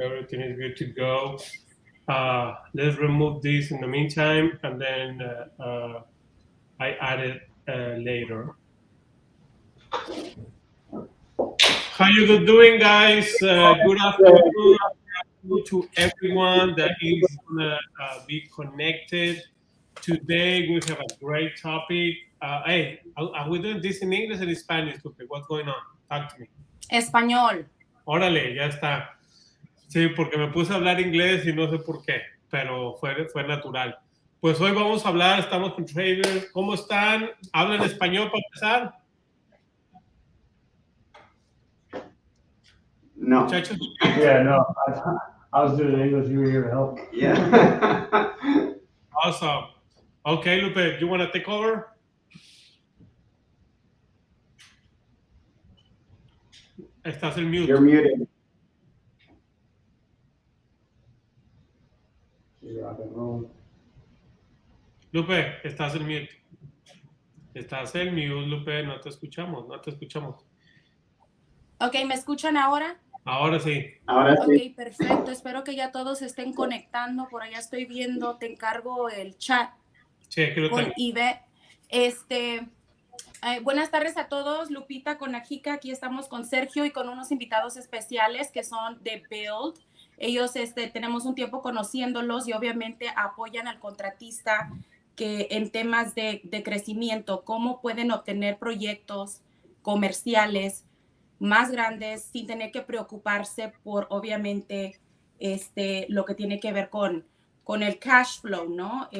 Everything is good to go. Let's remove this in the meantime, and then I add it later. How you doing, guys? Good afternoon to everyone that is gonna be connected. Today we have a great topic. Hey, are we doing this in English or in Spanish? What's going on? Talk to me. Español. Órale, ya está. Sí, porque me puse a hablar inglés y no sé por qué, pero fue natural. Pues hoy vamos a hablar, estamos con traders. ¿Cómo están? ¿Hablan español para empezar? No. Muchachos. Yeah, no. I was doing English. You were here to help. Yeah. Awesome. Okay, Lupe, you want to take over? Estás en mute. You're muted. Lupe, estás en mute. Estás en mute, Lupe, no te escuchamos, no te escuchamos. Ok, ¿me escuchan ahora? Ahora sí. Ahora sí. Ok, perfecto. Espero que ya todos estén conectando. Por allá estoy viendo, te encargo el chat Sí, aquí lo con tengo. Ibe. Buenas tardes a todos. Lupita con NAHICA. Aquí estamos con Sergio y con unos invitados especiales que son de Build. Ellos tenemos un tiempo conociéndolos y obviamente apoyan al contratista que en temas de crecimiento, cómo pueden obtener proyectos comerciales más grandes sin tener que preocuparse por obviamente lo que tiene que ver con el cash flow, ¿no?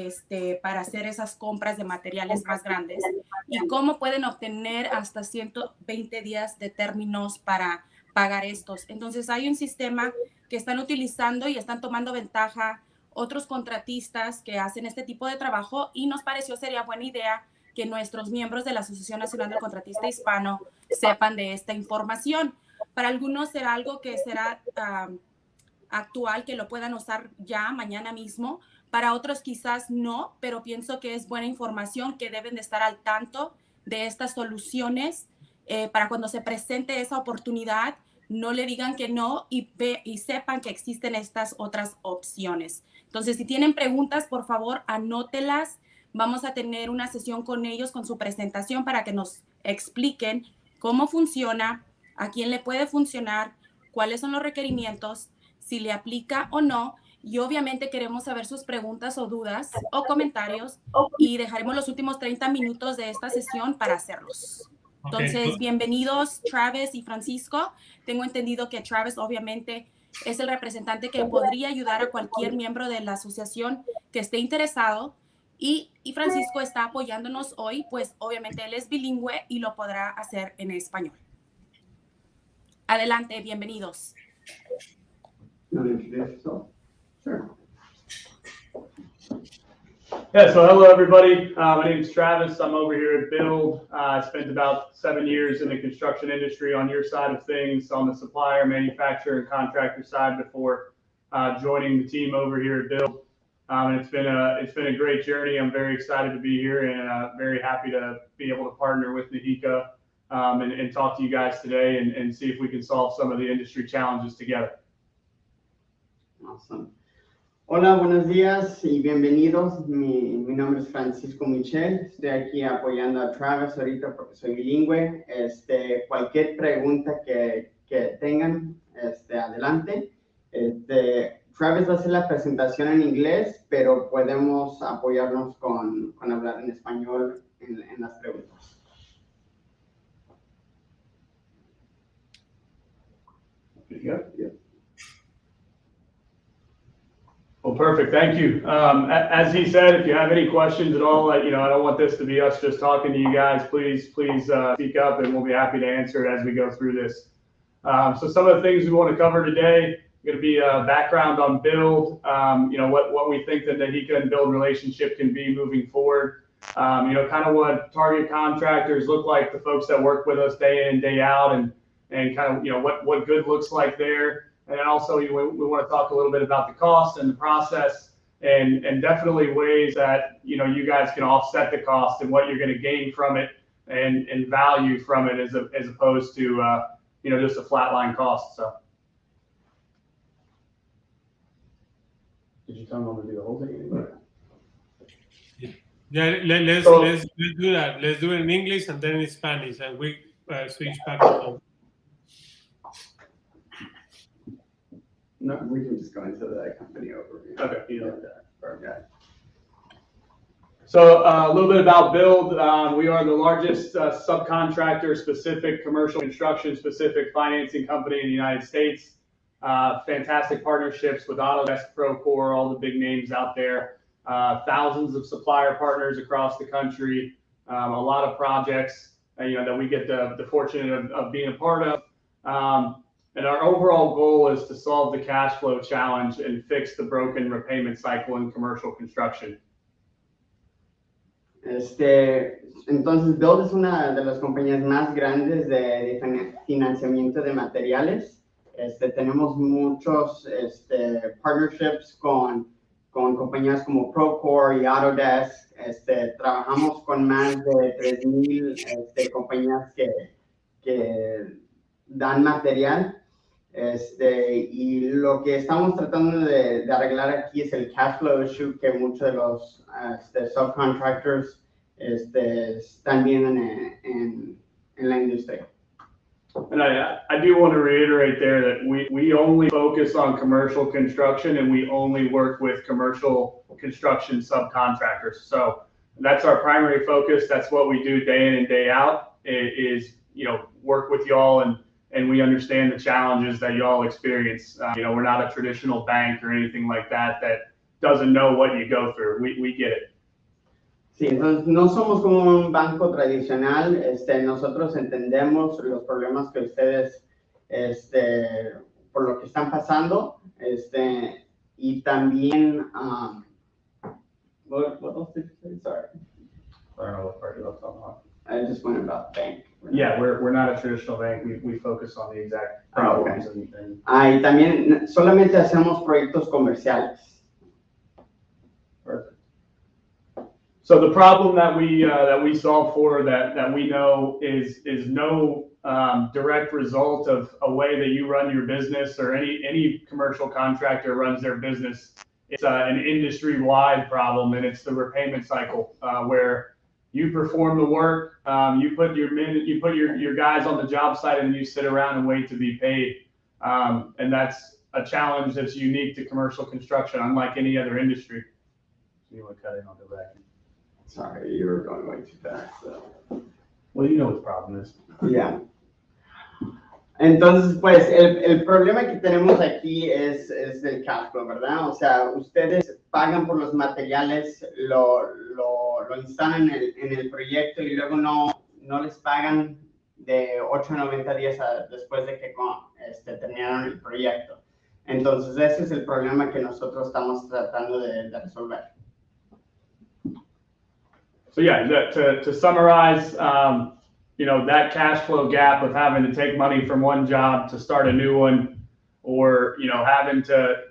Para hacer esas compras de materiales más grandes y cómo pueden obtener hasta 120 días de términos para pagar estos. Entonces hay un sistema que están utilizando y están tomando ventaja otros contratistas que hacen este tipo de trabajo y nos pareció sería buena idea que nuestros miembros de la Asociación Nacional del Contratista Hispano sepan de esta información. Para algunos será algo que será actual, que lo puedan usar ya mañana mismo. Para otros quizás no, pero pienso que es buena información, que deben de estar al tanto de estas soluciones para cuando se presente esa oportunidad, no le digan que no y sepan que existen estas otras opciones. Entonces, si tienen preguntas, por favor, anótelas. Vamos a tener una sesión con ellos, con su presentación, para que nos expliquen cómo funciona, a quién le puede funcionar, cuáles son los requerimientos, si le aplica o no. Y obviamente queremos saber sus preguntas o dudas o comentarios y dejaremos los últimos 30 minutos de esta sesión para hacerlos. Entonces, bienvenidos Travis y Francisco. Tengo entendido que Travis obviamente es el representante que podría ayudar a cualquier miembro de la asociación que esté interesado. Y Francisco está apoyándonos hoy, pues obviamente él es bilingüe y lo podrá hacer en español. Adelante, bienvenidos. Sure. Yeah, so hello everybody. My name is Travis. I'm over here at Build. I spent about 7 years in the construction industry on your side of things, on the supplier, manufacturer, and contractor side before joining the team over here at Build. And it's been a great journey. I'm very excited to be here and very happy to be able to partner with NAHICA and talk to you guys today and see if we can solve some of the industry challenges together. Awesome. Hola, buenos días y bienvenidos. Mi nombre es Francisco Michel. Estoy aquí apoyando a Travis ahorita porque soy bilingüe. Cualquier pregunta que tengan, adelante. Travis va a hacer la presentación en inglés, pero podemos apoyarnos con hablar en español en las preguntas. Yeah. Well, perfect. Thank you. As he said, if you have any questions at all, I don't want this to be us just talking to you guys. Please speak up, and we'll be happy to answer it as we go through this. So some of the things we want to cover today are going to be a background on Build. What we think that the NAHICA and Build relationship can be moving forward. Kind of what target contractors look like, the folks that work with us day in and day out, and kind of what good looks like there. And then also we want to talk a little bit about the cost and the process and definitely ways that you guys can offset the cost and what you're going to gain from it and value from it as opposed to just a flatline cost. So Did you tell them I'm gonna do the whole thing? Yeah, let's do that. Let's do it in English and then in Spanish, and we switch back and forth. No, we can just go into the company overview. Okay, you know that. Okay. So a little bit about Build. We are the largest subcontractor-specific, commercial construction-specific financing company in the United States. Fantastic partnerships with Autodesk, Procore, all the big names out there. Thousands of supplier partners across the country. A lot of projects, that we get the fortune of being a part of. And our overall goal is to solve the cash flow challenge and fix the broken repayment cycle in commercial construction. Entonces, Build es una de las compañías más grandes de financiamiento de materiales. Tenemos muchos partnerships con compañías como Procore y Autodesk. Trabajamos con más de 3,000 compañías que dan material. Y lo que estamos tratando de arreglar aquí es el cash flow issue que muchos de los subcontractors están viendo en la industria. And I do want to reiterate there that we only focus on commercial construction and we only work with commercial construction subcontractors. So that's our primary focus. That's what we do day in and day out is work with y'all and we understand the challenges that y'all experience. We're not a traditional bank or anything like that doesn't know what you go through. We get it. Sí, entonces no somos como un banco tradicional. Nosotros entendemos los problemas que ustedes, por lo que están pasando, y también, what else did you say? Sorry. I don't know what part you're talking about. I just went about bank. Yeah, we're not a traditional bank. We focus on the exact problems. Okay. Y también solamente hacemos proyectos comerciales. Perfect. So the problem that we solve for that we know is no direct result of a way that you run your business or any commercial contractor runs their business. It's an industry-wide problem, and it's the repayment cycle where you perform the work, you put your guys on the job site, and you sit around and wait to be paid. And that's a challenge that's unique to commercial construction, unlike any other industry. So you want to cut in, I'll go back. Sorry, you were going way too fast. So. Well, you know what the problem is. Yeah. Entonces, pues, el problema que tenemos aquí es el cash flow, ¿verdad? O sea, ustedes pagan por los materiales, lo instalan en el proyecto y luego no les pagan de 8 a 90 días después de que terminaron el proyecto. Entonces, ese es el problema que nosotros estamos tratando de resolver. So yeah, to summarize, that cash flow gap of having to take money from one job to start a new one, or having to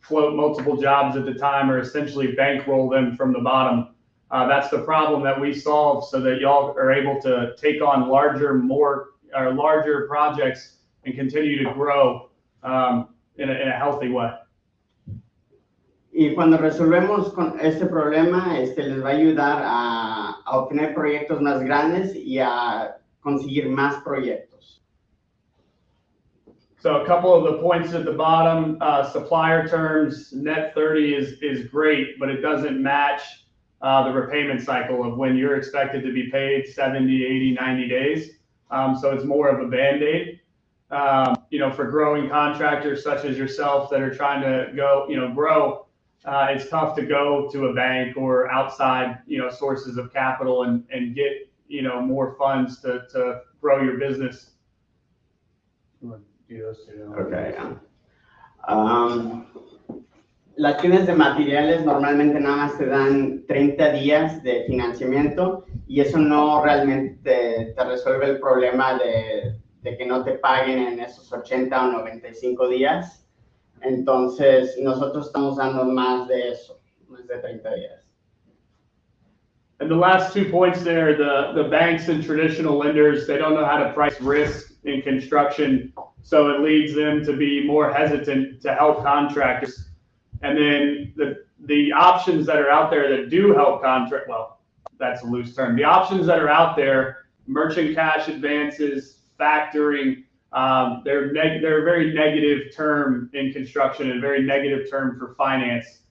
float multiple jobs at the time, or essentially bankroll them from the bottom. That's the problem that we solve, so that y'all are able to take on larger projects and continue to grow in a healthy way. Y cuando resolvemos con este problema, les va a ayudar a obtener proyectos más grandes y a conseguir más proyectos. So a couple of the points at the bottom, supplier terms, net 30 is great, but it doesn't match the repayment cycle of when you're expected to be paid 70, 80, 90 days. So it's more of a Band-Aid. For growing contractors such as yourself that are trying to grow, it's tough to go to a bank or outside, sources of capital and get, more funds to grow your business. Okay. Las tiendas de materiales normalmente nada más te dan 30 días de financiamiento y eso no realmente te resuelve el problema de que no te paguen en esos 80 o 95 días. Entonces, nosotros estamos dando más de eso, más de 30 días. And the last 2 points there, the banks and traditional lenders, they don't know how to price risk in construction, so it leads them to be more hesitant to help contractors. And then the options that are out there that do help contract, well, that's a loose term. The options that are out there, merchant cash advances, factoring, they're a very negative term in construction and a very negative term for finance.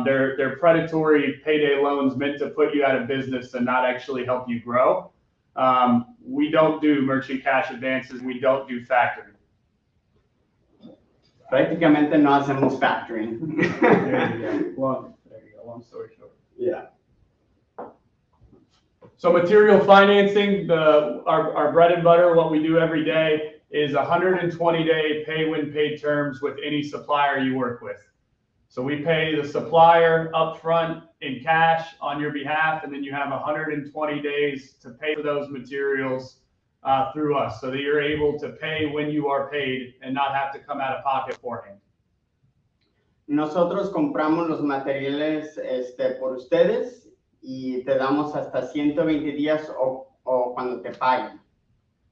They're predatory payday loans meant to put you out of business and not actually help you grow. We don't do merchant cash advances. We don't do factoring. Prácticamente no hacemos factoring. There you go. Long story short. Yeah. So material financing, our bread and butter, what we do every day is 120-day pay when paid terms with any supplier you work with. So we pay the supplier upfront in cash on your behalf, and then you have 120 days to pay for those materials through us, so that you're able to pay when you are paid and not have to come out of pocket beforehand. Nosotros compramos los materiales por ustedes y te damos hasta 120 días o cuando te paguen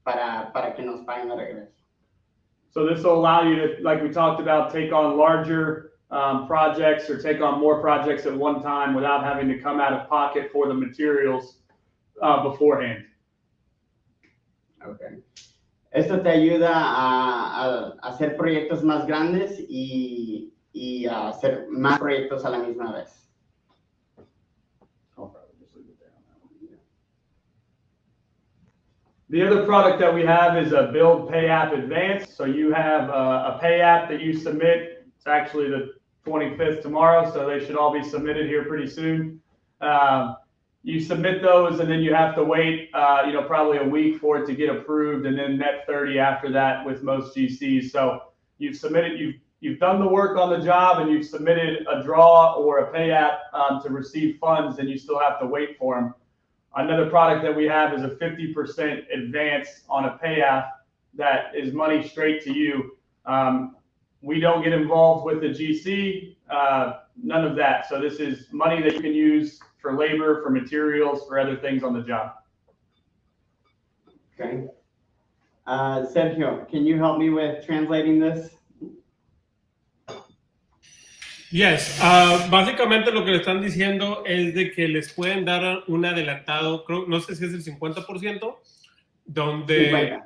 para que nos paguen de regreso. So this will allow you to, like we talked about, take on larger projects or take on more projects at one time without having to come out of pocket for the materials beforehand. Okay. Esto te ayuda a hacer proyectos más grandes y a hacer más proyectos a la misma vez. I'll probably just leave it there on that one. The other product that we have is a Build Pay App Advance. So you have a pay app that you submit. It's actually the 25th tomorrow, so they should all be submitted here pretty soon. You submit those, and then you have to wait, probably a week for it to get approved, and then net 30 after that with most GCs. So you've submitted, you've done the work on the job, and you've submitted a draw or a pay app to receive funds, and you still have to wait for them. Another product that we have is a 50% advance on a pay app that is money straight to you. We don't get involved with the GC, none of that. So this is money that you can use for labor, for materials, for other things on the job. Okay. Sergio, can you help me with translating this? Yes, básicamente lo que le están diciendo es de que les pueden dar un adelantado, creo, no sé si es el 50%, donde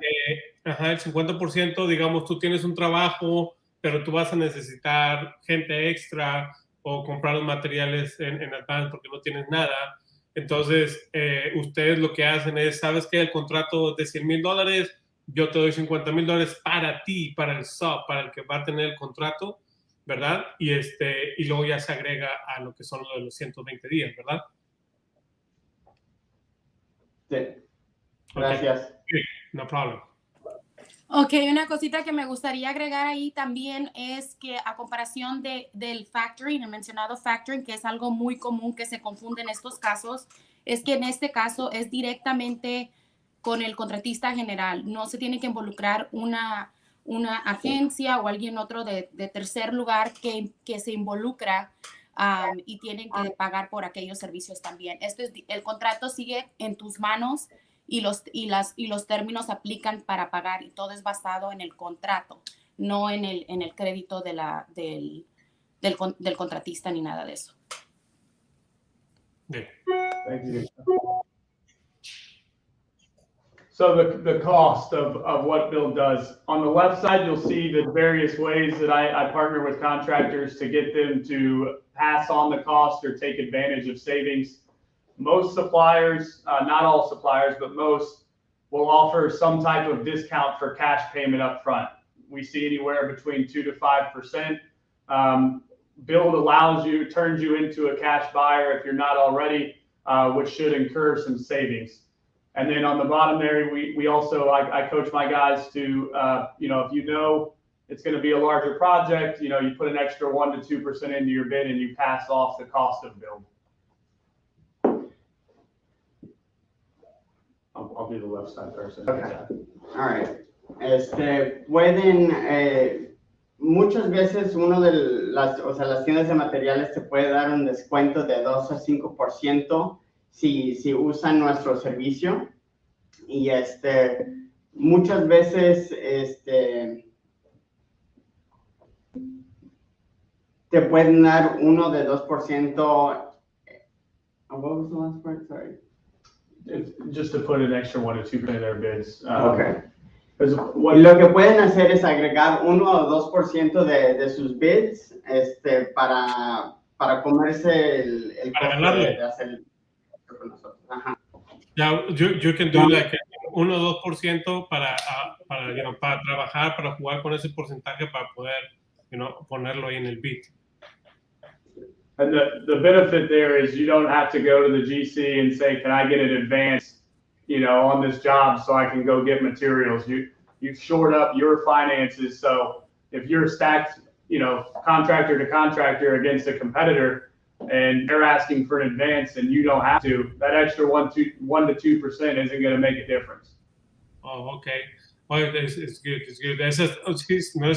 el 50%, digamos, tú tienes un trabajo, pero tú vas a necesitar gente extra o comprar los materiales en advance porque no tienes nada. Entonces, ustedes lo que hacen es, ¿sabes qué? El contrato de $100,000, yo te doy $50,000 para ti, para el sub, para el que va a tener el contrato, ¿verdad? Y luego ya se agrega a lo que son los 120 días, ¿verdad? Sí. Gracias. Okay. No problem. Ok, una cosita que me gustaría agregar ahí también es que a comparación del factoring, el mencionado factoring, que es algo muy común que se confunde en estos casos, es que en este caso es directamente con el contratista general. No se tiene que involucrar una agencia o alguien otro de tercer lugar que se involucra y tienen que pagar por aquellos servicios también. El contrato sigue en tus manos y los términos aplican para pagar y todo es basado en el contrato, no en el crédito del contratista ni nada de eso. Yeah. Thank you. So the cost of what Build does. On the left side, you'll see the various ways that I partner with contractors to get them to pass on the cost or take advantage of savings. Most suppliers, not all suppliers, but most will offer some type of discount for cash payment up front. We see anywhere between 2 to 5%. Build turns you into a cash buyer if you're not already, which should incur some savings. And then on the bottom there, we also, I coach my guys to, if you know it's going to be a larger project, you put an extra 1 to 2% into your bid and you pass off the cost of build. I'll do the left side first. Okay. All right. Pueden, muchas veces uno de las tiendas de materiales te puede dar un descuento de 2 a 5% si usan nuestro servicio. Y muchas veces te pueden dar 1 de 2%. What was the last part? Sorry. Just to put an extra 1 to 2% of their bids. Okay. What, Y lo que pueden hacer es agregar 1 o 2% de sus bids para comerse el Para costo ganarle. de hacer con nosotros. Ajá. Now, you can do like 1 o 2% para trabajar, para jugar con ese porcentaje para poder, ponerlo ahí en el bid. And the benefit there is you don't have to go to the GC and say, can I get an advance, on this job so I can go get materials. You've shored up your finances. So if you're stacked, contractor to contractor against a competitor and they're asking for an advance and you don't have to, that extra 1 to 2% isn't going to make a difference. Oh, okay. Well, it's good, it's good. No sé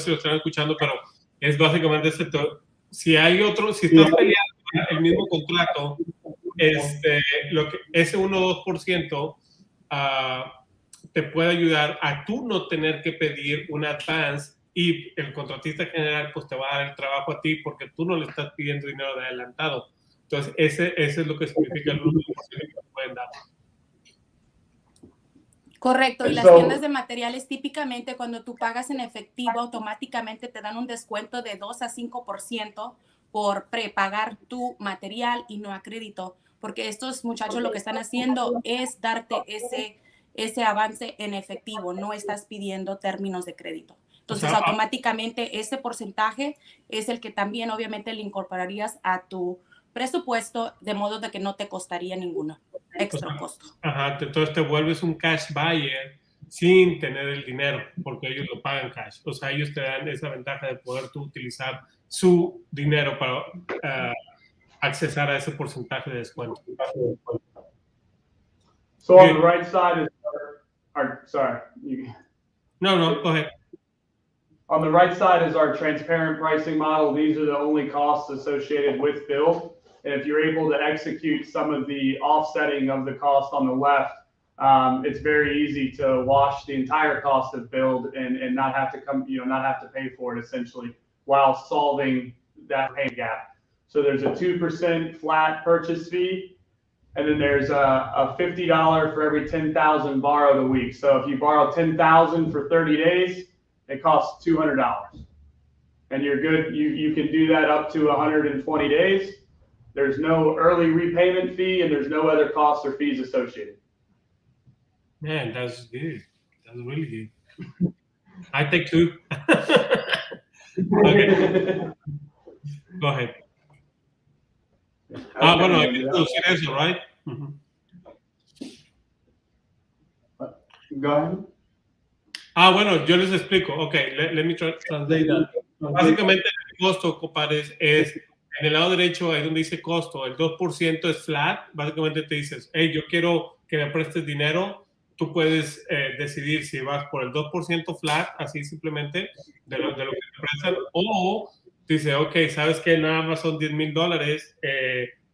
si lo están escuchando, pero es básicamente si estás peleando el mismo contrato, ese 1 o 2% te puede ayudar a tú no tener que pedir un advance y el contratista general pues te va a dar el trabajo a ti porque tú no le estás pidiendo dinero de adelantado. Entonces, ese es lo que significa el 1 o 2% que te pueden dar. Correcto, y las tiendas de materiales típicamente cuando tú pagas en efectivo automáticamente te dan un descuento de 2 a 5% por prepagar tu material y no a crédito, porque estos muchachos lo que están haciendo es darte ese avance en efectivo, no estás pidiendo términos de crédito. Entonces automáticamente ese porcentaje es el que también obviamente le incorporarías a tu presupuesto de modo de que no te costaría ninguno extra costo. Ajá, entonces te vuelves un cash buyer sin tener el dinero, porque ellos lo pagan cash. O sea, ellos te dan esa ventaja de poder tú utilizar su dinero para accesar a ese porcentaje de descuento. So on the right side is sorry. No, go ahead. On the right side is our transparent pricing model. These are the only costs associated with build. And if you're able to execute some of the offsetting of the cost on the left, it's very easy to wash the entire cost of build and not have to not have to pay for it essentially while solving that pay gap. So there's a 2% flat purchase fee, and then there's a $50 for every 10,000 borrowed a week. So if you borrow 10,000 for 30 days, it costs $200, and you're good. You can do that up to 120 days. There's no early repayment fee, and there's no other costs or fees associated. Man, that's good. That's really good. I take 2. Okay. Go ahead. Bueno, hay que introducir eso, right? Go ahead. Bueno, yo les explico. Okay, let me translate that. Básicamente, el costo, compadres, es en el lado derecho, ahí donde dice costo, el 2% es flat. Básicamente te dices, hey, yo quiero que me prestes dinero. Tú puedes decidir si vas por el 2% flat, así simplemente, de lo que te prestan, o dice, ok, ¿sabes qué? Nada más son $10,000,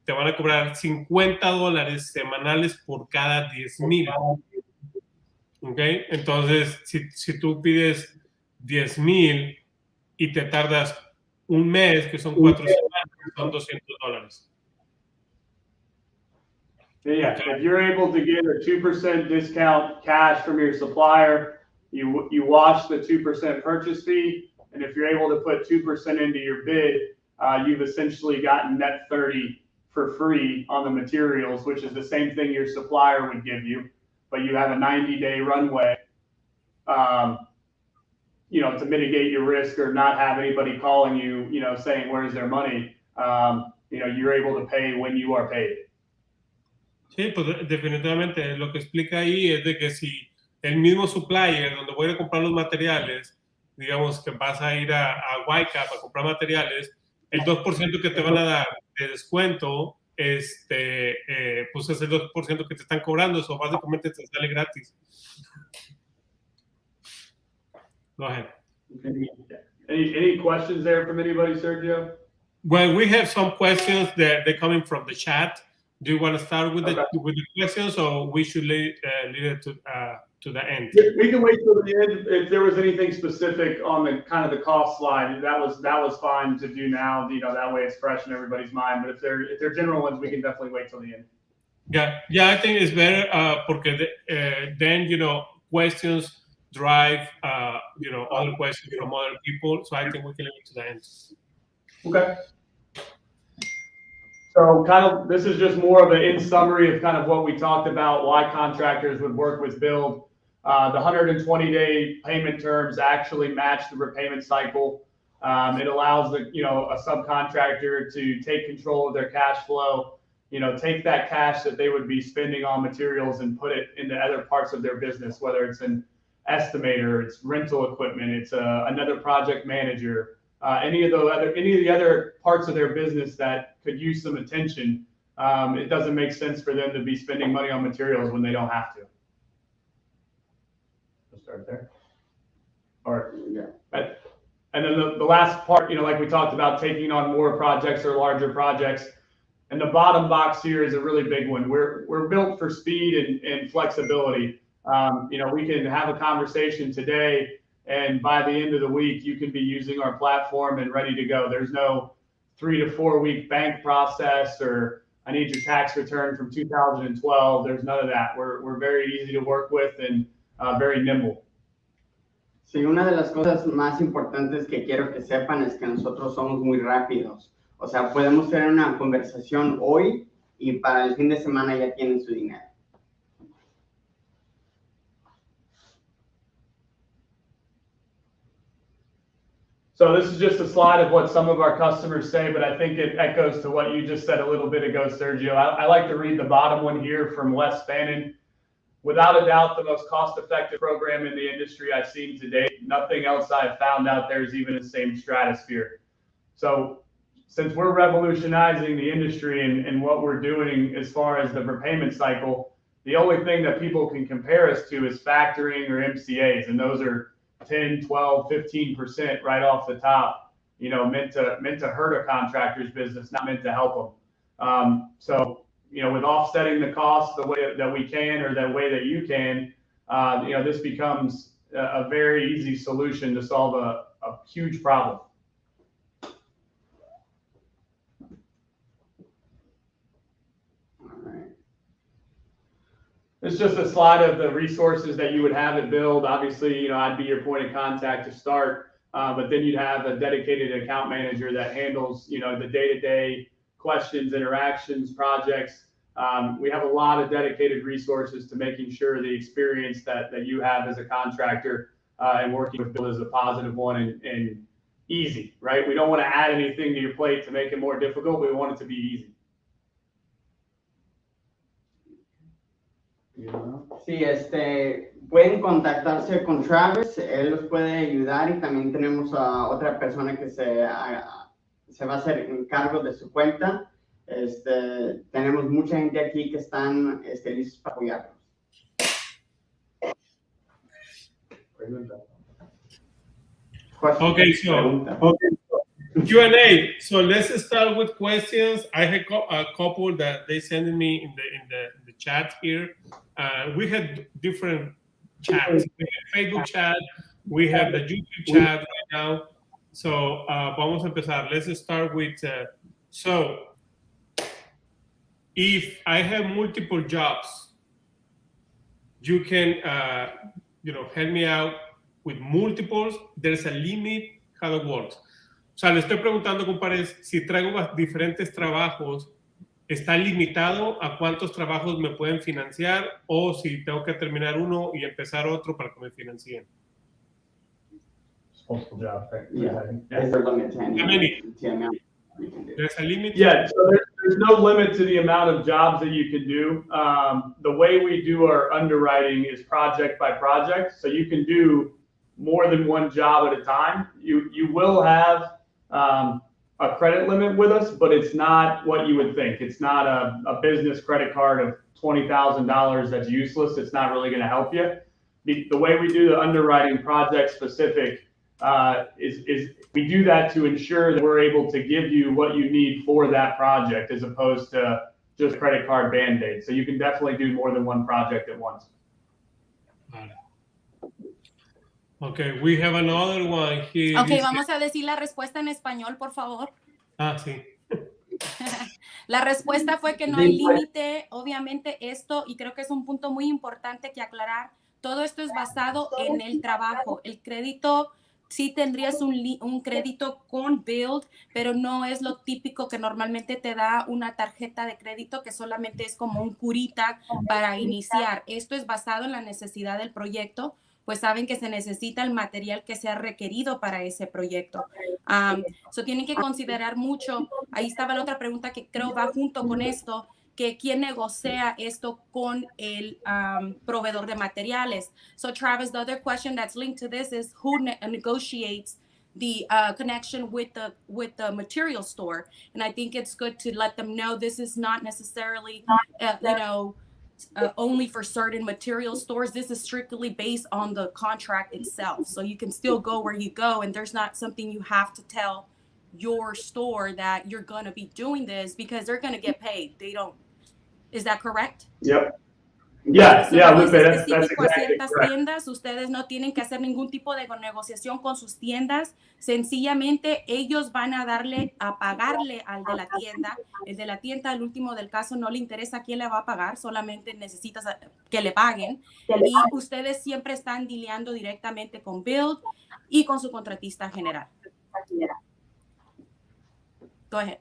te van a cobrar $50 semanales por cada 10,000. ¿Ok? Entonces, si tú pides 10,000 y te tardas un mes, que son 4 semanas, son $200. Yeah, if you're able to get a 2% discount cash from your supplier, you wash the 2% purchase fee, and if you're able to put 2% into your bid, you've essentially gotten net 30 for free on the materials, which is the same thing your supplier would give you, but you have a 90-day runway, to mitigate your risk or not have anybody calling you, saying where's their money. You're able to pay when you are paid. Sí, pues definitivamente lo que explica ahí es de que si el mismo supplier donde voy a comprar los materiales, digamos que vas a ir a Huayca para comprar materiales, el 2% que te van a dar de descuento, pues es el 2% que te están cobrando, eso básicamente te sale gratis. Go ahead. Any questions there from anybody, Sergio? Well, we have some questions that they're coming from the chat. Do you want to start with the questions, or we should leave it to the end. We can wait till the end. If there was anything specific on the kind of the cost slide, that was fine to do now. You know, that way it's fresh in everybody's mind. But if they're general ones, we can definitely wait till the end. Yeah, I think it's better porque then, you know, questions drive, you know, other questions from other people. So I think we can leave it to the end. Okay. So kind of, this is just more of an in summary of kind of what we talked about, why contractors would work with Build. The 120-day payment terms actually match the repayment cycle. It allows a subcontractor to take control of their cash flow, you know, take that cash that they would be spending on materials and put it into other parts of their business, whether it's an estimator, it's rental equipment, it's another project manager, any of the other parts of their business that could use some attention. It doesn't make sense for them to be spending money on materials when they don't have to. We'll start there. All right. Yeah. And then the last part, you know, like we talked about, taking on more projects or larger projects. And the bottom box here is a really big one. We're built for speed and flexibility. You know, we can have a conversation today, and by the end of the week, you can be using our platform and ready to go. There's no 3 to 4 week bank process, or I need your tax return from 2012. There's none of that. We're very easy to work with and very nimble. Sí, una de las cosas más importantes que quiero que sepan es que nosotros somos muy rápidos. O sea, podemos tener una conversación hoy y para el fin de semana ya tienen su dinero. So this is just a slide of what some of our customers say, but I think it echoes to what you just said a little bit ago, Sergio. I like to read the bottom one here from Les Fannin. Without a doubt, the most cost-effective program in the industry I've seen to date. Nothing else I've found out there is even in the same stratosphere. So since we're revolutionizing the industry and what we're doing as far as the repayment cycle, the only thing that people can compare us to is factoring or MCAs, and those are 10, 12, 15% right off the top, you know, meant to hurt a contractor's business, not meant to help them. So, you know, with offsetting the cost the way that we can, or the way that you can, you know, this becomes a very easy solution to solve a huge problem. It's just a slide of the resources that you would have at Build. Obviously, you know, I'd be your point of contact to start, but then you'd have a dedicated account manager that handles, you know, the day-to-day questions, interactions, projects. We have a lot of dedicated resources to making sure the experience that you have as a contractor and working with Build is a positive one and easy, right? We don't want to add anything to your plate to make it more difficult. We want it to be easy. Sí, pueden contactarse con Travis, él los puede ayudar, y también tenemos a otra persona que se va a hacer cargo de su cuenta. Tenemos mucha gente aquí que están listos para apoyarlos. Okay, so Q&A. So let's start with questions. I have a couple that they sent me in the chat here. We had different chats. We have Facebook chat. We have the YouTube chat right now. So vamos a empezar. Let's start with. So if I have multiple jobs, you can help me out with multiples. There's a limit. How it works. O sea, le estoy preguntando, compadres, si traigo diferentes trabajos, ¿está limitado a cuántos trabajos me pueden financiar, o si tengo que terminar uno y empezar otro para que me financien? Multiple jobs, right? Yeah. Is there a limit to any amount you can do? There's a limit? Yeah, so there's no limit to the amount of jobs that you can do. The way we do our underwriting is project by project, so you can do more than one job at a time. You will have a credit limit with us, but it's not what you would think. It's not a business credit card of $20,000 that's useless. It's not really going to help you. The way we do the underwriting project specific is we do that to ensure that we're able to give you what you need for that project, as opposed to just credit card Band-Aid. So you can definitely do more than one project at once. Vale. Okay, we have another one here. Ok, vamos a decir la respuesta en español, por favor. Sí. La respuesta fue que no hay límite, obviamente esto, y creo que es un punto muy importante que aclarar, todo esto es basado en el trabajo. El crédito, sí tendrías un crédito con Build, pero no es lo típico que normalmente te da una tarjeta de crédito que solamente es como un curita para iniciar. Esto es basado en la necesidad del proyecto, pues saben que se necesita el material que sea requerido para ese proyecto. So tienen que considerar mucho. Ahí estaba la otra pregunta que creo va junto con esto, que quién negocia esto con el proveedor de materiales. So Travis, the other question that's linked to this is who negotiates the connection with the material store. And I think it's good to let them know this is not necessarily, only for certain material stores. This is strictly based on the contract itself. So you can still go where you go, and there's not something you have to tell your store that you're going to be doing this because they're going to get paid. They don't. Is that correct? Yep. Yeah, Lupe, that's Específico a exactly ciertas correct. tiendas, ustedes no tienen que hacer ningún tipo de negociación con sus tiendas. Sencillamente ellos van a pagarle al de la tienda. El de la tienda, al último del caso, no le interesa quién le va a pagar, solamente necesitas que le paguen. Y ustedes siempre están dealeando directamente con Build y con su contratista general. Go ahead.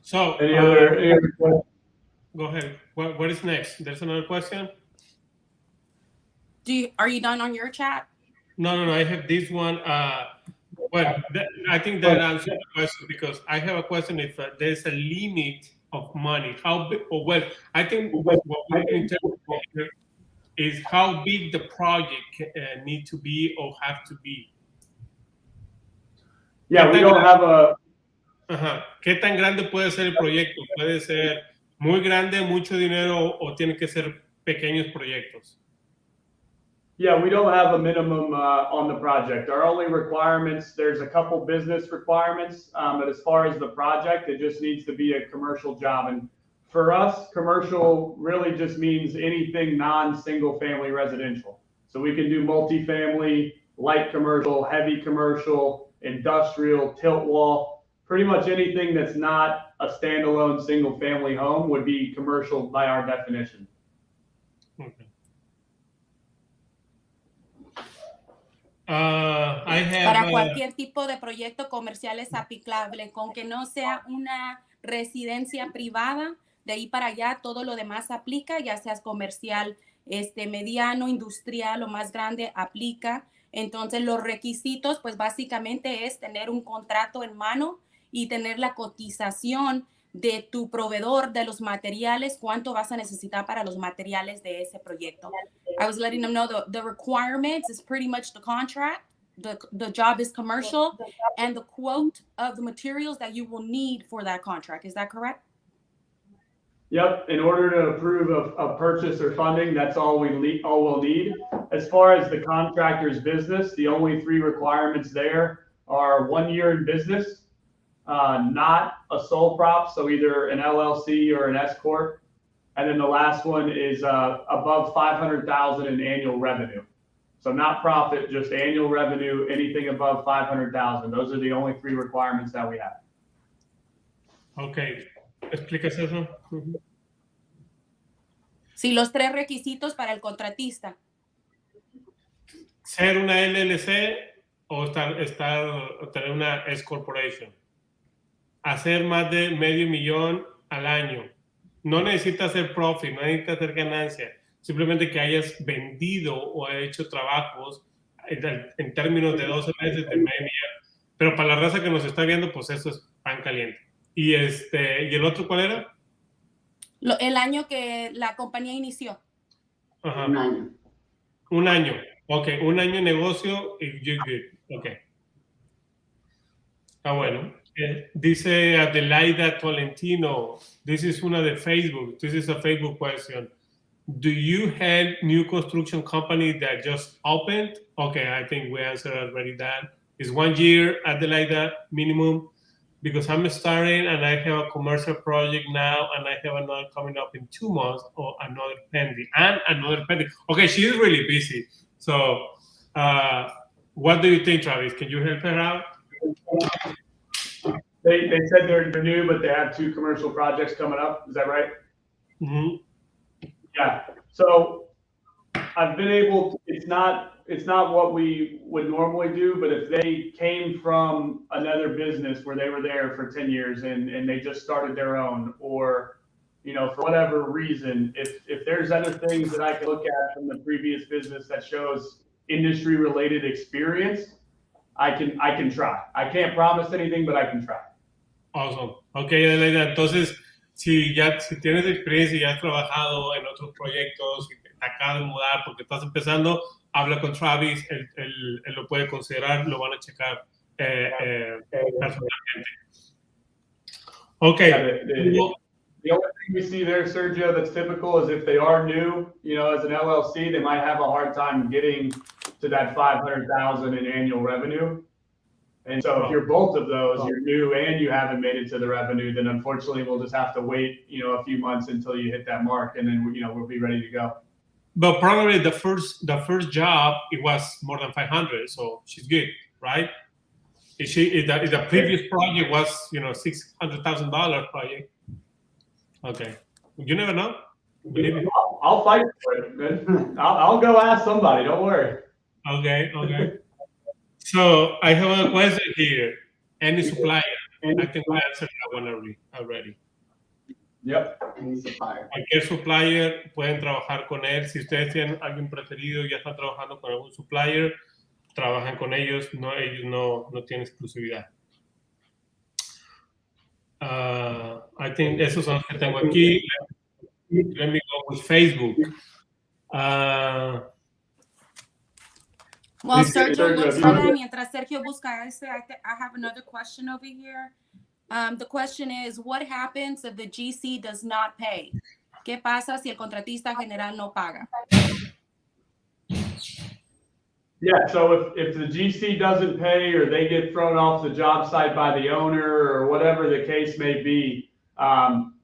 So, Any other questions? go ahead. What is next? There's another question? Are you done on your chat? No. I have this one. I think that answers the question because I have a question if there's a limit of money. How big? I think what we can interpret here is how big the project need to be or have to be. Yeah, we don't have a. ¿Qué tan grande puede ser el proyecto? ¿Puede ser muy grande, mucho dinero o tiene que ser pequeños proyectos? Yeah, we don't have a minimum on the project. Our only requirements, there's a couple business requirements, but as far as the project, it just needs to be a commercial job. And for us, commercial really just means anything non-single family residential. So we can do multifamily, light commercial, heavy commercial, industrial, tilt wall. Pretty much anything that's not a standalone single family home would be commercial by our definition. Okay. Para cualquier tipo de proyecto comercial es aplicable, con que no sea una residencia privada, de ahí para allá todo lo demás aplica, ya sea comercial, mediano, industrial o más grande aplica. Entonces los requisitos pues básicamente es tener un contrato en mano y tener la cotización de tu proveedor de los materiales, cuánto vas a necesitar para los materiales de ese proyecto. I was letting them know the requirements is pretty much the contract, the job is commercial, and the quote of the materials that you will need for that contract. Is that correct? Yep. In order to approve a purchase or funding, that's all we'll need. As far as the contractor's business, the only three requirements there are 1 year in business, not a sole prop, so either an LLC or an S corp, and then the last one is above 500,000 in annual revenue. So not profit, just annual revenue, anything above 500,000. Those are the only three requirements that we have. Okay, ¿explicas eso? Sí, los tres requisitos para el contratista. Ser una LLC o tener una S corporation. Hacer más de $500,000 al año. No necesitas hacer profit, no necesitas hacer ganancia. Simplemente que hayas vendido o hecho trabajos en términos de 12 meses, de $500,000. Pero para la raza que nos está viendo, pues eso es pan caliente. ¿Y el otro cuál era? El año que la compañía inició. Ajá. Un año. Un año. Ok, un año de negocio y you're good. Ok. Está bueno. Dice Adelaida Tolentino, this is una de Facebook. This is a Facebook question. Do you help new construction company that just opened? Okay, I think we answered already that. Is 1 year, Adelaida, minimum. because I'm starting and I have a commercial project now and I have another coming up in 2 months or another pending and another pending. Okay, she is really busy. So what do you think, Travis? Can you help her out? They said they're new, but they have 2 commercial projects coming up. Is that right? Mm-hmm. Yeah. So I've been able to, it's not what we would normally do, but if they came from another business where they were there for 10 years and they just started their own, or, you know, for whatever reason, if there's other things that I can look at from the previous business that shows industry related experience, I can try. I can't promise anything, but I can try. Awesome. Ok, Adelaida, entonces, si tienes experiencia y ya has trabajado en otros proyectos, y te acabas de mudar porque estás empezando, habla con Travis, él lo puede considerar, lo van a checar personalmente. Ok. The only thing we see there, Sergio, that's typical is if they are new, you know, as an LLC, they might have a hard time getting to that 500,000 in annual revenue. And so if you're both of those, you're new and you haven't made it to the revenue, then unfortunately we'll just have to wait, you know, a few months until you hit that mark, and then, you know, we'll be ready to go. But probably the first job, it was more than 500, so she's good, right? If the previous project was, you know, $600,000 project. Okay, you never know. I'll fight for it, man. I'll go ask somebody. Don't worry. Okay. So I have a question here. Any supplier? I think I answered that one already. Yep. Any supplier. Cualquier supplier pueden trabajar con él. Si ustedes tienen alguien preferido y ya están trabajando con algún supplier, trabajan con ellos. Ellos no tienen exclusividad. I think esos son los que tengo aquí. Let me go with Facebook. Well, Sergio looks for that. Mientras Sergio busca ese, I have another question over here. The question is, what happens if the GC does not pay? ¿Qué pasa si el contratista general no paga? Yeah, so if the GC doesn't pay or they get thrown off the job site by the owner or whatever the case may be,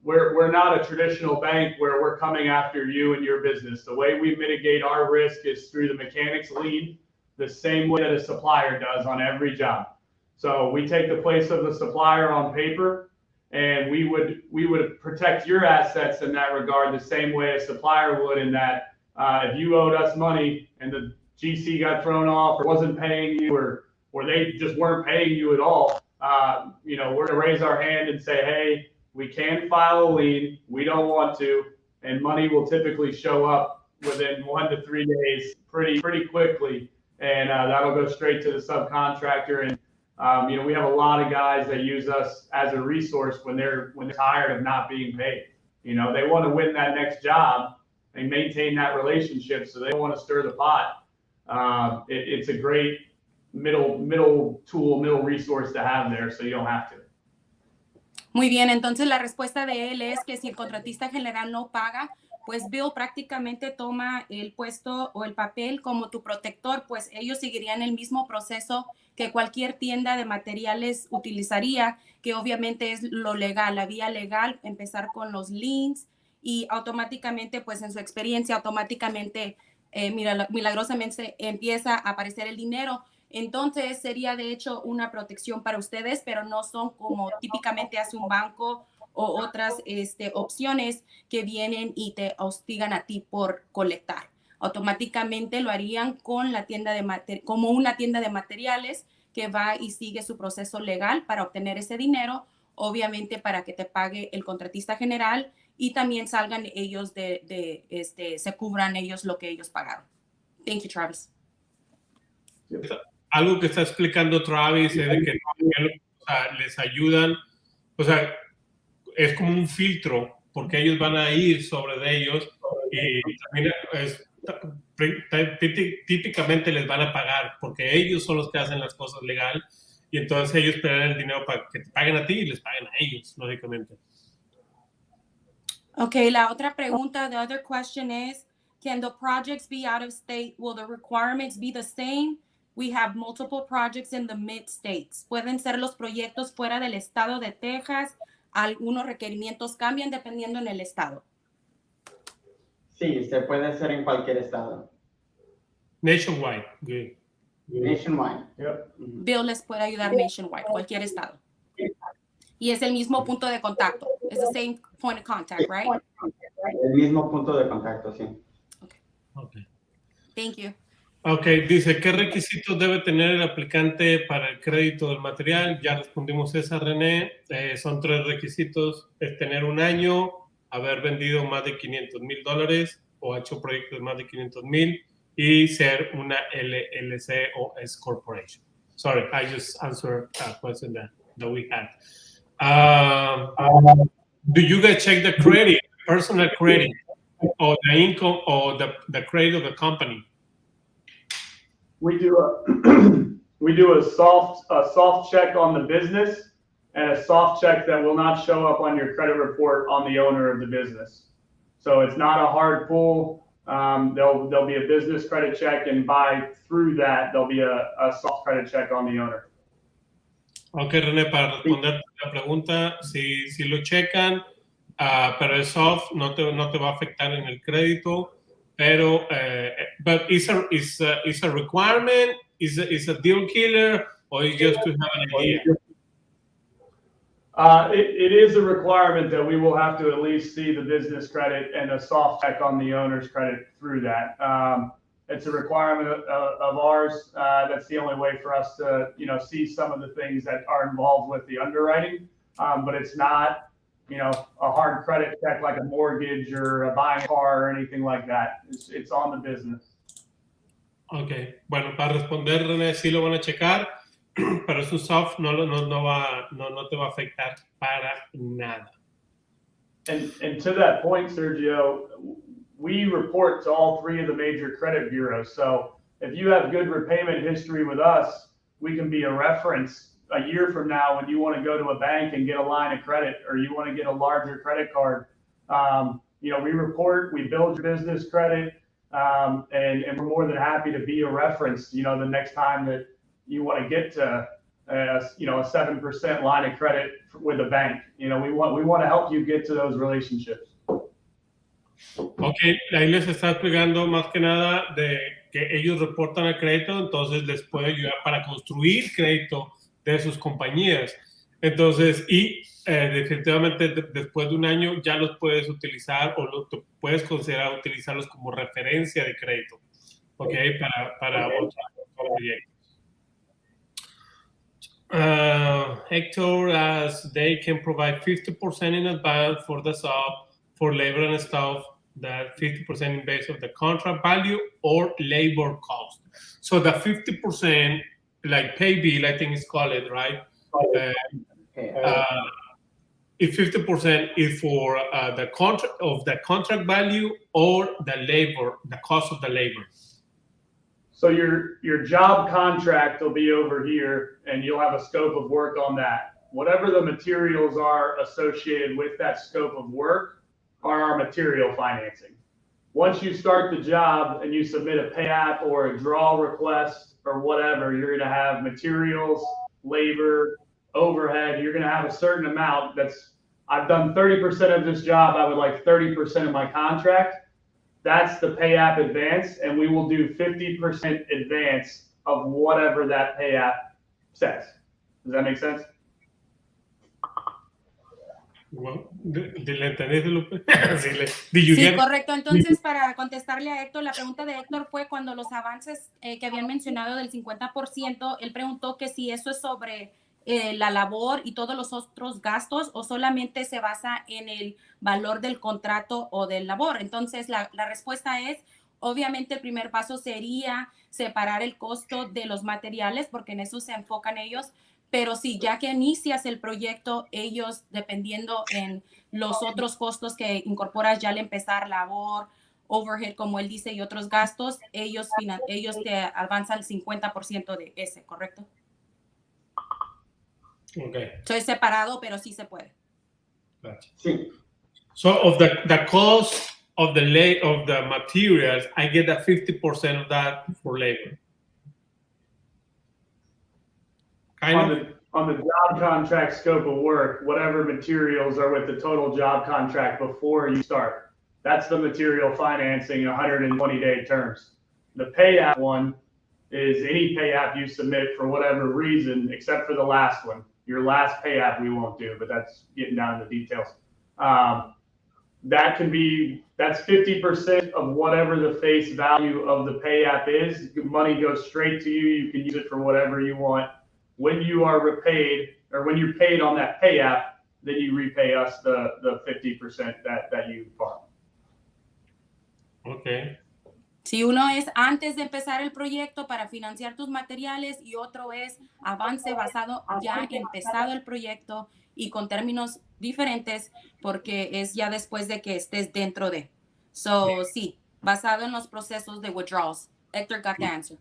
we're not a traditional bank where we're coming after you and your business. The way we mitigate our risk is through the mechanics lien, the same way that a supplier does on every job. So we take the place of the supplier on paper, and we would protect your assets in that regard the same way a supplier would, in that if you owed us money and the GC got thrown off or wasn't paying you, or they just weren't paying you at all, you know, we're gonna raise our hand and say, hey, we can file a lien, we don't want to, and money will typically show up within 1 to 3 days pretty quickly, and that'll go straight to the subcontractor. And you know, we have a lot of guys that use us as a resource when they're tired of not being paid. You know, they want to win that next job and maintain that relationship, so they don't want to stir the pot. It's a great middle tool, middle resource to have there, so you don't have to. Muy bien, entonces la respuesta de él es que si el contratista general no paga, pues Bill prácticamente toma el puesto o el papel como tu protector, pues ellos seguirían el mismo proceso que cualquier tienda de materiales utilizaría, que obviamente es lo legal, la vía legal, empezar con los liens, y automáticamente, pues en su experiencia, automáticamente, milagrosamente empieza a aparecer el dinero. Entonces sería de hecho una protección para ustedes, pero no son como típicamente hace un banco o otras opciones que vienen y te hostigan a ti por colectar. Automáticamente lo harían con la tienda como una tienda de materiales que va y sigue su proceso legal para obtener ese dinero, obviamente para que te pague el contratista general y también salgan ellos se cubran ellos lo que ellos pagaron. Thank you, Travis. Algo que está explicando Travis es de que les ayudan, o sea, es como un filtro, porque ellos van a ir sobre de ellos y también típicamente les van a pagar, porque ellos son los que hacen las cosas legal, y entonces ellos esperan el dinero para que te paguen a ti y les paguen a ellos, lógicamente. Okay, la otra pregunta, the other question is, can the projects be out of state? Will the requirements be the same? We have multiple projects in the mid-states. Pueden ser los proyectos fuera del estado de Texas. Algunos requerimientos cambian dependiendo en el estado. Sí, se puede hacer en cualquier estado. Nationwide. Good. Nationwide. Yep. Bill les puede ayudar nationwide, cualquier estado. Y es el mismo punto de contacto. It's the same point of contact, right? El mismo punto de contacto, sí. Okay. Thank you. Ok, dice, ¿qué requisitos debe tener el aplicante para el crédito del material? Ya respondimos esa, René. Son 3 requisitos. Es tener 1 año, haber vendido más de $500,000 o hecho proyectos de más de $500,000 y ser una LLC o S Corporation. Sorry, I just answered a question that we had. Do you guys check the credit, personal credit, or the income, or the credit of the company? We do a soft check on the business and a soft check that will not show up on your credit report on the owner of the business. So it's not a hard pull. There'll be a business credit check, and through that there'll be a soft credit check on the owner. Ok, René, para responder la pregunta, si lo checan, pero el soft no te va a afectar en el crédito. Pero, but is a requirement? Is a deal killer, or is just to have an idea? It is a requirement that we will have to at least see the business credit and a soft check on the owner's credit through that. It's a requirement of ours. That's the only way for us to, see some of the things that are involved with the underwriting. But it's not, a hard credit check like a mortgage or a buying a car or anything like that. It's on the business. Ok, bueno, para responder, René, sí lo van a checar, pero es un soft, no te va a afectar para nada. And to that point, Sergio, we report to all 3 of the major credit bureaus. So if you have good repayment history with us, we can be a reference a year from now when you want to go to a bank and get a line of credit, or you want to get a larger credit card. We report, we build your business credit, and we're more than happy to be a reference, the next time that you want to get to a 7% line of credit with a bank. We want to help you get to those relationships. Ok, ahí les está explicando más que nada de que ellos reportan el crédito, entonces les puede ayudar para construir crédito de sus compañías. Entonces, definitivamente después de 1 año ya los puedes utilizar o puedes considerar utilizarlos como referencia de crédito, ¿ok? Para otros proyectos. Hector, as they can provide 50% in advance for the sub, for labor and stuff, that 50% in base of the contract value or labor cost. So the 50%, like pay bill, I think it's called it, right? If 50% is for the contract value or the cost of the labor. So your job contract will be over here, and you'll have a scope of work on that. Whatever the materials are associated with that scope of work are our material financing. Once you start the job and you submit a pay app or a draw request or whatever, you're going to have materials, labor, overhead. You're going to have a certain amount. I've done 30% of this job. I would like 30% of my contract. That's the pay app advance, and we will do 50% advance of whatever that pay app says. Does that make sense? Well, ¿le entendiste, Lupe? Sí, correcto. Entonces, para contestarle a Héctor, la pregunta de Héctor fue cuando los avances que habían mencionado del 50%, él preguntó que si eso es sobre la labor y todos los otros gastos o solamente se basa en el valor del contrato o del labor. Entonces, la respuesta es, obviamente, el primer paso sería separar el costo de los materiales, porque en eso se enfocan ellos. Pero sí, ya que inicias el proyecto, ellos, dependiendo en los otros costos que incorporas ya al empezar, labor, overhead, como él dice, y otros gastos, ellos te avanzan el 50% de ese, ¿correcto? Okay. Estoy separado, pero sí se puede. Gotcha. Sí. So of the cost of the materials, I get that 50% of that for labor. On the job contract scope of work, whatever materials are with the total job contract before you start. That's the material financing, 120-day terms. The pay app one is any pay app you submit for whatever reason, except for the last one. Your last pay app we won't do, but that's getting down to the details. That's 50% of whatever the face value of the pay app is. Money goes straight to you. You can use it for whatever you want. When you are repaid, or when you're paid on that pay app, then you repay us the 50% that you borrowed. Okay. Si uno es antes de empezar el proyecto para financiar tus materiales y otro es avance basado ya empezado el proyecto y con términos diferentes porque es ya después de que estés dentro de. So, sí, basado en los procesos de withdrawals. Hector got the answer.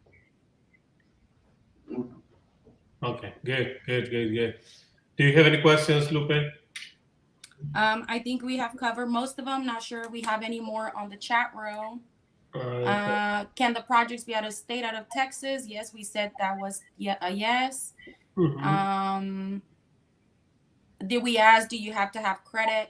Okay, good. Do you have any questions, Lupe? I think we have covered most of them. Not sure if we have any more on the chat room. Can the projects be out of state, out of Texas? Yes, we said that was a yes. Mm-hmm. Did we ask, do you have to have credit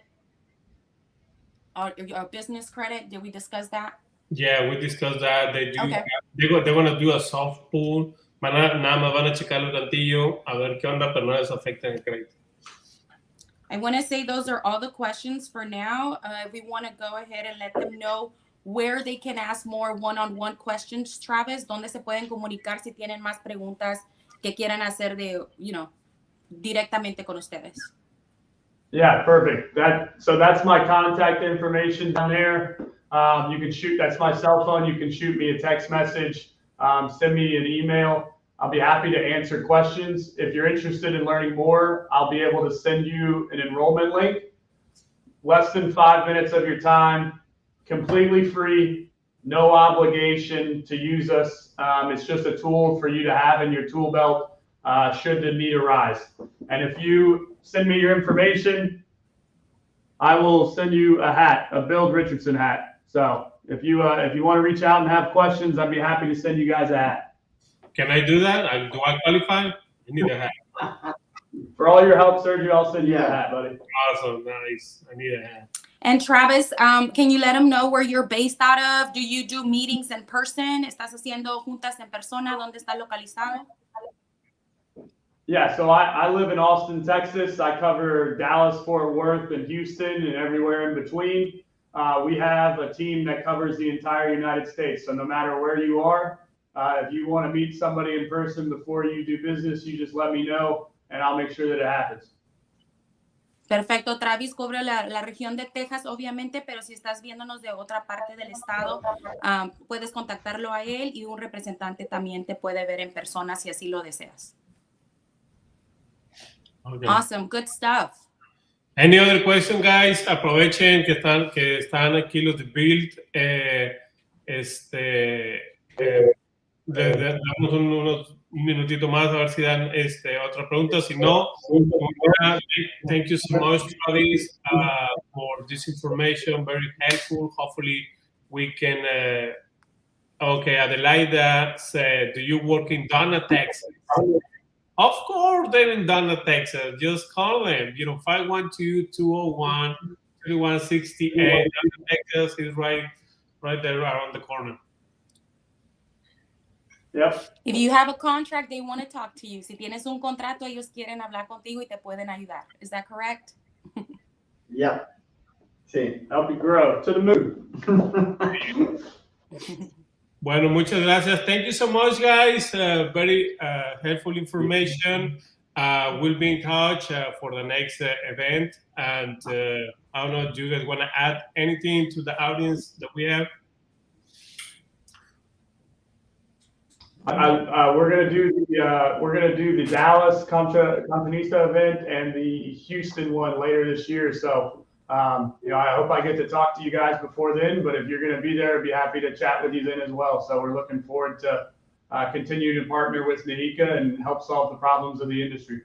or business credit? Did we discuss that? Yeah, we discussed that. They do. Okay. They're going to do a soft pull. Nada más van a checarlo tantillo a ver qué onda, pero no les afecta el crédito. I want to say those are all the questions for now. We want to go ahead and let them know where they can ask more one-on-one questions, Travis, donde se pueden comunicar si tienen más preguntas que quieran hacer de, directamente con ustedes. Yeah, perfect. So that's my contact information down there. You can shoot, that's my cell phone. You can shoot me a text message, send me an email. I'll be happy to answer questions. If you're interested in learning more, I'll be able to send you an enrollment link. Less than 5 minutes of your time, completely free, no obligation to use us. It's just a tool for you to have in your tool belt should the need arise. And if you send me your information, I will send you a hat, a Bill Richardson hat. So if you want to reach out and have questions, I'd be happy to send you guys a hat. Can I do that? Do I qualify? I need a hat. For all your help, Sergio, I'll send you a hat, buddy. Awesome, nice. I need a hat. And Travis, can you let them know where you're based out of? Do you do meetings in person? ¿Estás haciendo juntas en persona? ¿Dónde está localizado? Yeah, so I live in Austin, Texas. I cover Dallas, Fort Worth, and Houston, and everywhere in between. We have a team that covers the entire United States. So no matter where you are, if you want to meet somebody in person before you do business, you just let me know, and I'll make sure that it happens. Perfecto, Travis cubre la región de Texas, obviamente, pero si estás viéndonos de otra parte del estado, puedes contactarlo a él y un representante también te puede ver en persona si así lo deseas. Okay. Awesome, good stuff. Any other question, guys? Aprovechen que están aquí los de Build. Damos un minutito más a ver si dan otra pregunta. Si no, thank you so much, Travis, for this information. Very helpful. Hopefully, we can. Okay, Adelaida said, "Do you work in Donna, Texas?" Of course, they're in Donna, Texas. Just call them. 512-201-3168. Donna, Texas is right there around the corner. Yep. If you have a contract, they want to talk to you. Si tienes un contrato, ellos quieren hablar contigo y te pueden ayudar. Is that correct? Yeah. Sí. Help you grow to the moon. Bueno, muchas gracias. Thank you so much, guys. Very helpful information. We'll be in touch for the next event. And I don't know, do you guys want to add anything to the audience that we have? We're gonna do the Dallas Campanista event and the Houston one later this year. So I hope I get to talk to you guys before then. But if you're gonna be there, I'd be happy to chat with you then as well. So we're looking forward to continue to partner with NAHICA and help solve the problems of the industry.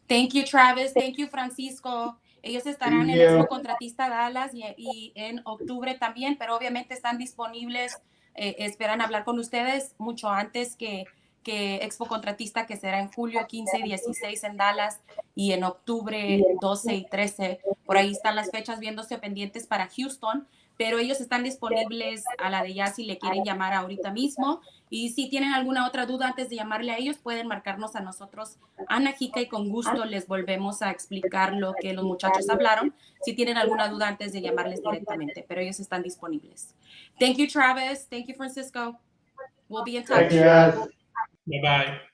Thank you, Travis. Thank you, Francisco. Ellos estarán en Expo Contratista Dallas y en octubre también, pero obviamente están disponibles. Esperan hablar con ustedes mucho antes que que Expo Contratista, que será en julio 15 y 16 en Dallas, y en octubre 12 y 13. Por ahí están las fechas viéndose pendientes para Houston, pero ellos están disponibles a la de ya si le quieren llamar ahorita mismo. Y si tienen alguna otra duda antes de llamarle a ellos, pueden marcarnos a nosotros, a NAHICA, y con gusto les volvemos a explicar lo que los muchachos hablaron, si tienen alguna duda antes de llamarles directamente, pero ellos están disponibles. Thank you, Travis. Thank you, Francisco. We'll be in touch. Gracias. Bye-bye.